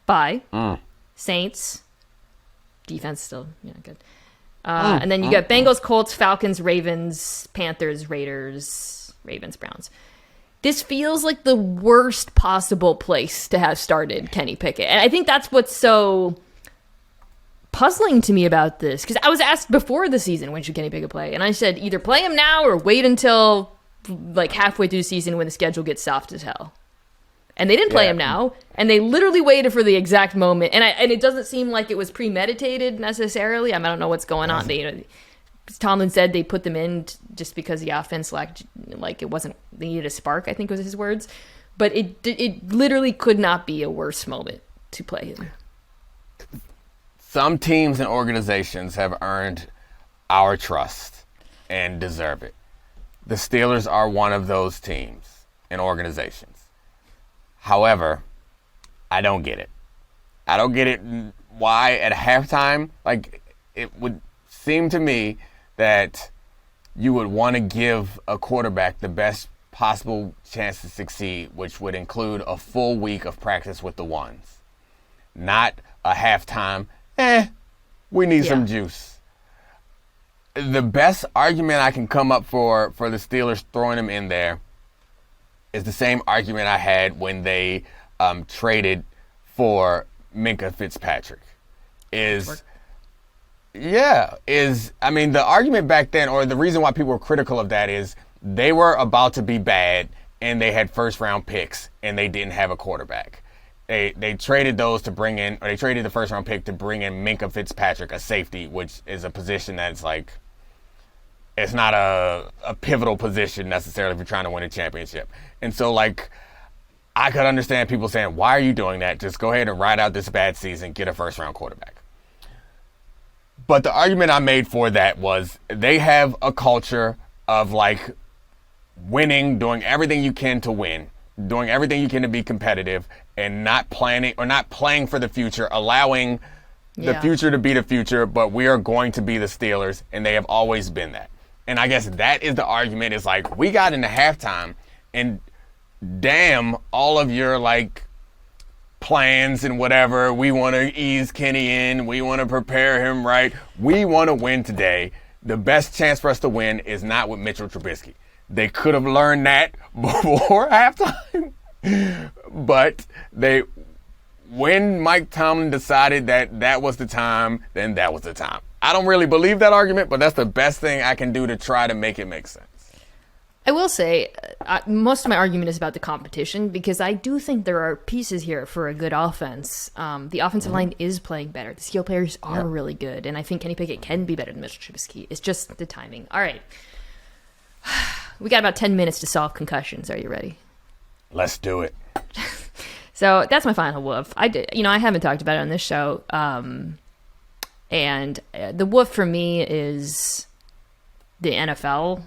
bye, Saints, defense still, good. And then you got Bengals, Colts, Falcons, Ravens, Panthers, Raiders, Ravens, Browns. This feels like the worst possible place to have started Kenny Pickett. And I think that's what's so puzzling to me about this. Because I was asked before the season, when should Kenny Pickett play? And I said, either play him now or wait until like halfway through the season when the schedule gets soft as hell. And they didn't play him now, and they literally waited for the exact moment. And it doesn't seem like it was premeditated necessarily. I don't know what's going on. Tomlin said they put them in just because the offense lacked, it wasn't, they needed a spark, I think was his words. But it literally could not be a worse moment to play him. Some teams and organizations have earned our trust and deserve it. The Steelers are one of those teams and organizations. However, I don't get it. I don't get it why at halftime, it would seem to me that you would want to give a quarterback the best possible chance to succeed, which would include a full week of practice with the ones. Not a halftime, we need some juice. The best argument I can come up for the Steelers throwing him in there is the same argument I had when they traded for Minkah Fitzpatrick. the argument back then, or the reason why people were critical of that is they were about to be bad and they had first round picks and they didn't have a quarterback. They traded those to bring in, or they traded the first round pick to bring in Minkah Fitzpatrick, a safety, which is a position that's like, it's not a pivotal position necessarily if you're trying to win a championship. And so, like, I could understand people saying, why are you doing that? Just go ahead and ride out this bad season, get a first-round quarterback. But the argument I made for that was they have a culture of, like, winning, doing everything you can to win, doing everything you can to be competitive, and not planning or not playing for the future, allowing the future to be the future, but we are going to be the Steelers, and they have always been that. And I guess that is the argument, is like, we got into halftime, and damn all of your, like, plans and whatever. We want to ease Kenny in. We want to prepare him right. We want to win today. The best chance for us to win is not with Mitchell Trubisky. They could have learned that before halftime. But when Mike Tomlin decided that was the time, then that was the time. I don't really believe that argument, but that's the best thing I can do to try to make it make sense. I will say, most of my argument is about the competition, because I do think there are pieces here for a good offense. The offensive line is playing better. The skill players are really good, and I think Kenny Pickett can be better than Mitchell Trubisky. It's just the timing. All right. We got about 10 minutes to solve concussions. Are you ready? Let's do it. So that's my final woof. I haven't talked about it on this show. And the woof for me is the NFL,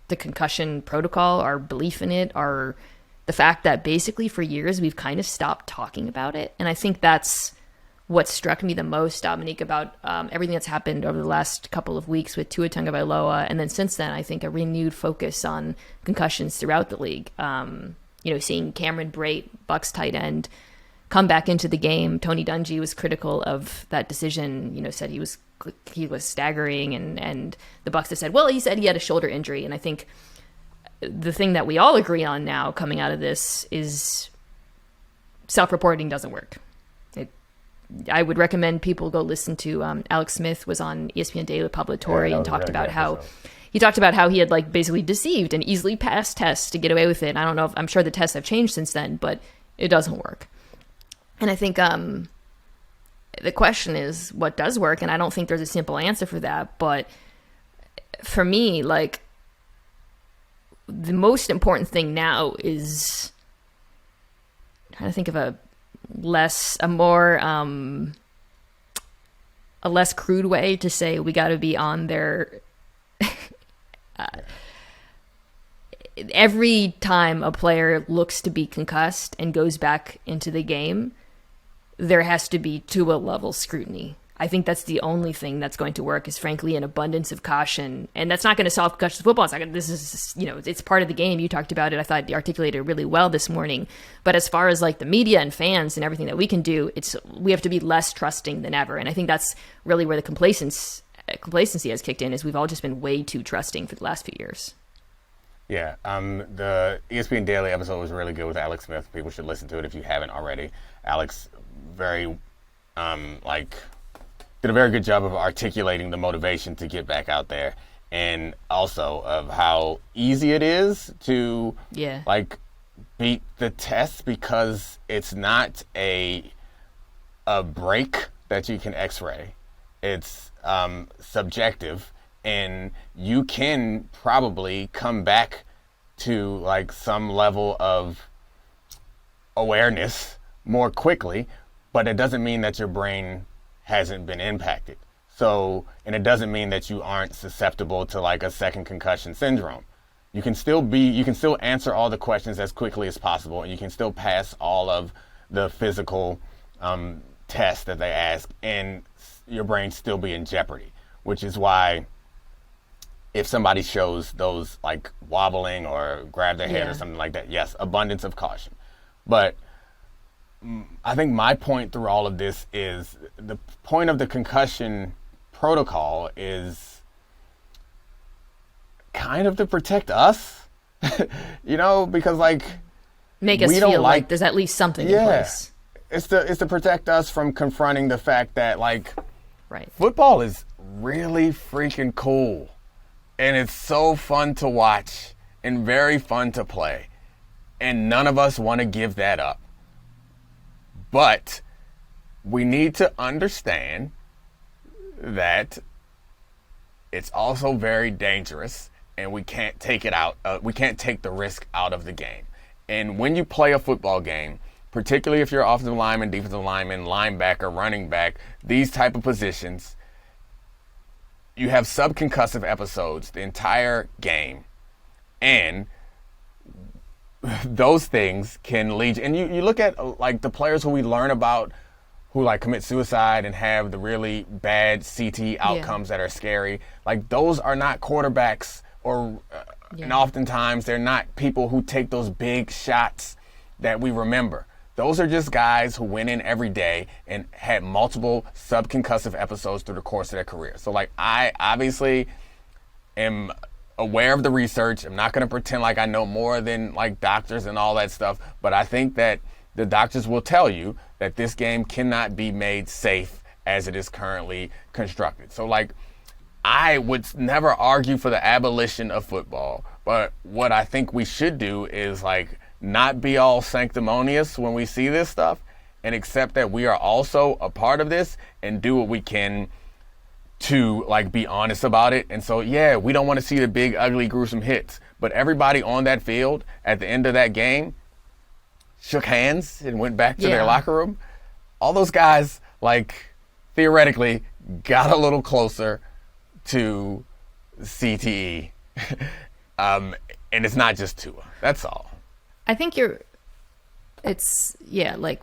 the concussion protocol, our belief in it, the fact that basically for years we've kind of stopped talking about it. And I think that's what struck me the most, Domonique, about everything that's happened over the last couple of weeks with Tua Tagovailoa. And then since then, I think a renewed focus on concussions throughout the league. Seeing Cameron Brate, Bucs tight end, come back into the game. Tony Dungy was critical of that decision, said he was staggering, and the Bucs have said, well, he said he had a shoulder injury. And I think the thing that we all agree on now coming out of this is self-reporting doesn't work. I would recommend people go listen to Alex Smith was on ESPN Daily with Pablo Torre and talked about how he had, like, basically deceived and easily passed tests to get away with it. I don't know I'm sure the tests have changed since then, but it doesn't work. And I think the question is, what does work? And I don't think there's a simple answer for that. But for me, like, the most important thing now is trying to think of a less crude way to say we got to be on their every time a player looks to be concussed and goes back into the game, there has to be Tua level scrutiny. I think that's the only thing that's going to work, is frankly an abundance of caution. And that's not going to solve concussion football. This is, it's part of the game. You talked about it. I thought you articulated it really well this morning. But as far as, like, the media and fans and everything that we can do, we have to be less trusting than ever. And I think that's really where the complacency has kicked in, is we've all just been way too trusting for the last few years. Yeah, the ESPN Daily episode was really good with Alex Smith. People should listen to it if you haven't already. Alex did a very good job of articulating the motivation to get back out there, and also of how easy it is to beat the test, because it's not a break that you can x-ray. It's subjective, and you can probably come back to, like, some level of awareness more quickly, but it doesn't mean that your brain hasn't been impacted. So, and it doesn't mean that you aren't susceptible to, like, a second concussion syndrome. You can still answer all the questions as quickly as possible, and you can still pass all of the physical tests that they ask, and your brain still be in jeopardy, which is why if somebody shows those, like, wobbling or grab their head or something like that, yes, abundance of caution. But I think my point through all of this is the point of the concussion protocol is kind of to protect us, because, like, make us feel like there's at least something in place. It's to protect us from confronting the fact that, like, right, football is really freaking cool. And it's so fun to watch and very fun to play. And none of us want to give that up. But we need to understand that it's also very dangerous, and we can't take it out. We can't take the risk out of the game. And when you play a football game, particularly if you're offensive lineman, defensive lineman, linebacker, running back, these type of positions, you have subconcussive episodes the entire game, and those things can lead. And you look at like the players who we learn about who like commit suicide and have the really bad CT outcomes that are scary. Like those are not quarterbacks, or and oftentimes they're not people who take those big shots that we remember. Those are just guys who went in every day and had multiple subconcussive episodes through the course of their career. So, like, I obviously am aware of the research. I'm not going to pretend like I know more than, like, doctors and all that stuff. But I think that the doctors will tell you that this game cannot be made safe as it is currently constructed. So, like, I would never argue for the abolition of football. But what I think we should do is, like, not be all sanctimonious when we see this stuff, and accept that we are also a part of this and do what we can to like be honest about it. And so, yeah, we don't want to see the big, ugly, gruesome hits, but everybody on that field at the end of that game shook hands and went back to their locker room. All those guys, like, theoretically got a little closer to CTE. And it's not just Tua. That's all. I think like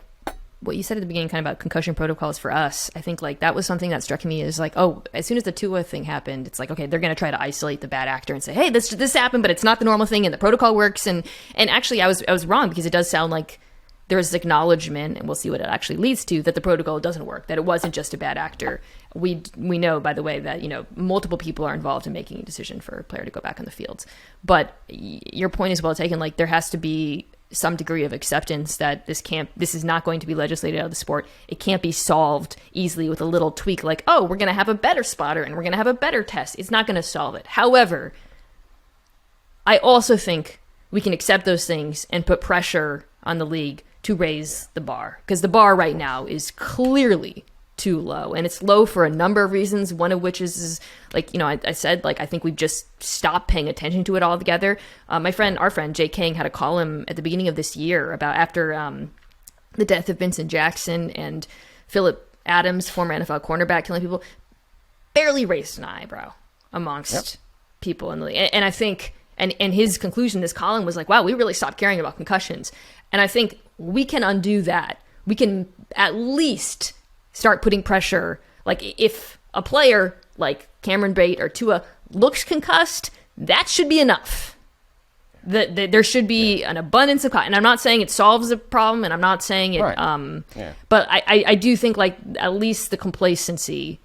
what you said at the beginning kind of about concussion protocols for us. I think like that was something that struck me as like, oh, as soon as the Tua thing happened, it's like, okay, they're going to try to isolate the bad actor and say, hey, this happened, but it's not the normal thing and the protocol works. And actually I was wrong, because it does sound like there is acknowledgement, and we'll see what it actually leads to, that the protocol doesn't work, that it wasn't just a bad actor. We know, by the way, that, you know, multiple people are involved in making a decision for a player to go back on the fields. But your point is well taken. Like, there has to be some degree of acceptance that this is not going to be legislated out of the sport. It can't be solved easily with a little tweak like, oh, we're going to have a better spotter and we're going to have a better test. It's not going to solve it. However, I also think we can accept those things and put pressure on the league to raise the bar, because the bar right now is clearly too low, and it's low for a number of reasons, one of which is like, you know, I said, like, I think we've just stopped paying attention to it altogether. Our friend Jay King had a column at the beginning of this year about after the death of Vincent Jackson and Phillip Adams, former NFL cornerback, killing people, barely raised an eyebrow amongst people in the league. And I think, and his conclusion, this column was like, wow, we really stopped caring about concussions. And I think we can undo that. We can at least start putting pressure. Like, if a player like Cameron Brate or Tua looks concussed, that should be enough. There should be an abundance of, and I'm not saying it solves the problem, and I'm not saying it, but I do think, like, at least the complacency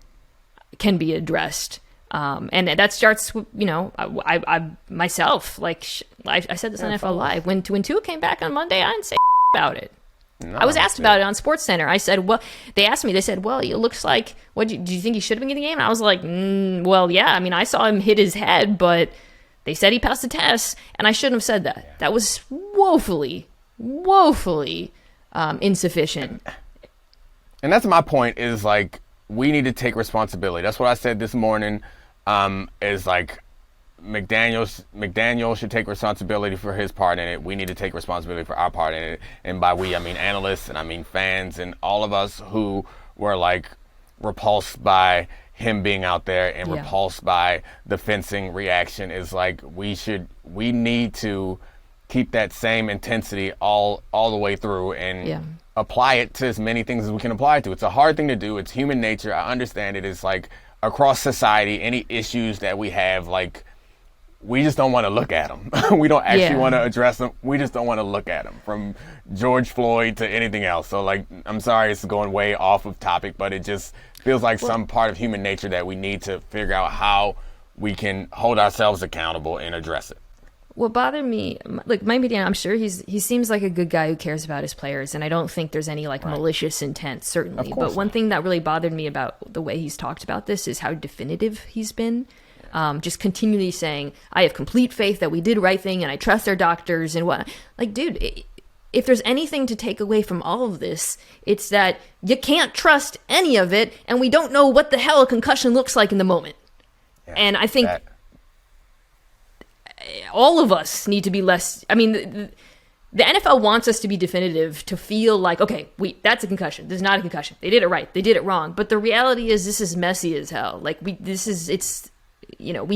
can be addressed. And that starts with, you know, I myself, like, I said this on NFL Live, when Tua came back on Monday, I didn't say about it. No, I was asked about it on SportsCenter. I said, well, they asked me, they said, well, it looks like, do you think he should have been getting the game? And I was like, well, yeah, I mean, I saw him hit his head, but they said he passed the test, and I shouldn't have said that. Yeah. That was woefully insufficient. And that's my point, is like, we need to take responsibility. That's what I said this morning, is like, McDaniel should take responsibility for his part in it. We need to take responsibility for our part in it. And by we, I mean analysts, and I mean fans, and all of us who were like repulsed by him being out there and repulsed by the fencing reaction. Is like, we need to keep that same intensity all the way through, and apply it to as many things as we can apply it to. It's a hard thing to do. It's human nature. I understand it. It's like, across society, any issues that we have, like, we just don't want to look at them. We don't actually want to address them. We just don't want to look at them, from George Floyd to anything else. So, like, I'm sorry it's going way off of topic, but it just feels like some part of human nature that we need to figure out how we can hold ourselves accountable and address it. What bothered me, like Mike McDaniel, I'm sure he seems like a good guy who cares about his players, and I don't think there's any like malicious intent, certainly. But one thing that really bothered me about the way he's talked about this is how definitive he's been. Just continually saying, I have complete faith that we did the right thing and I trust our doctors and what. Like, dude, if there's anything to take away from all of this, it's that you can't trust any of it, and we don't know what the hell a concussion looks like in the moment. Yeah, and I think all of us need to be less. I mean, the NFL wants us to be definitive, to feel like, okay, that's a concussion. This is not a concussion. They did it right. They did it wrong. But the reality is, this is messy as hell. Like, we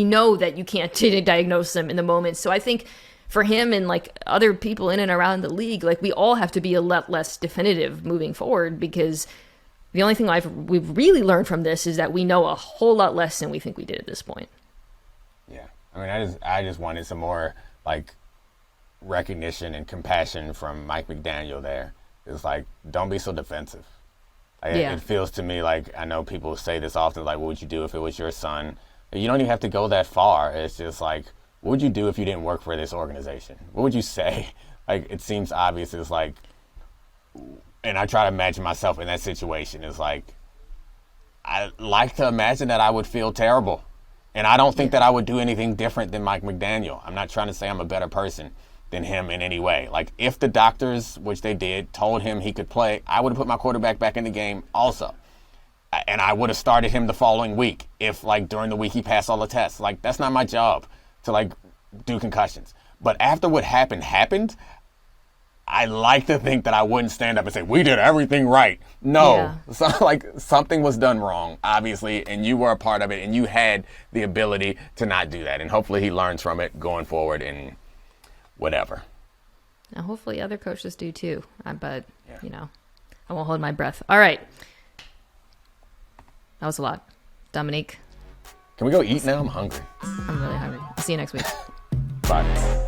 know that you can't diagnose them in the moment. So I think for him and like other people in and around the league, like we all have to be a lot less definitive moving forward, because the only thing we've really learned from this is that we know a whole lot less than we think we did at this point. Yeah. I mean, I just wanted some more like recognition and compassion from Mike McDaniel there. It's like, don't be so defensive. It feels to me like, I know people say this often, like, what would you do if it was your son? You don't even have to go that far. It's just like, what would you do if you didn't work for this organization? What would you say? Like, it seems obvious. It's like, and I try to imagine myself in that situation. It's like, I like to imagine that I would feel terrible. And I don't think that I would do anything different than Mike McDaniel. I'm not trying to say I'm a better person than him in any way. Like, if the doctors, which they did, told him he could play, I would have put my quarterback back in the game also. And I would have started him the following week if, like, during the week he passed all the tests. Like, that's not my job to, like, do concussions. But after what happened, I like to think that I wouldn't stand up and say, we did everything right. No. So, like, something was done wrong, obviously, and you were a part of it, and you had the ability to not do that. And hopefully he learns from it going forward and whatever. Now, hopefully other coaches do too. But, I won't hold my breath. All right. That was a lot. Domonique. Can we go eat now? I'm hungry. I'm really hungry. I'll see you next week. Bye.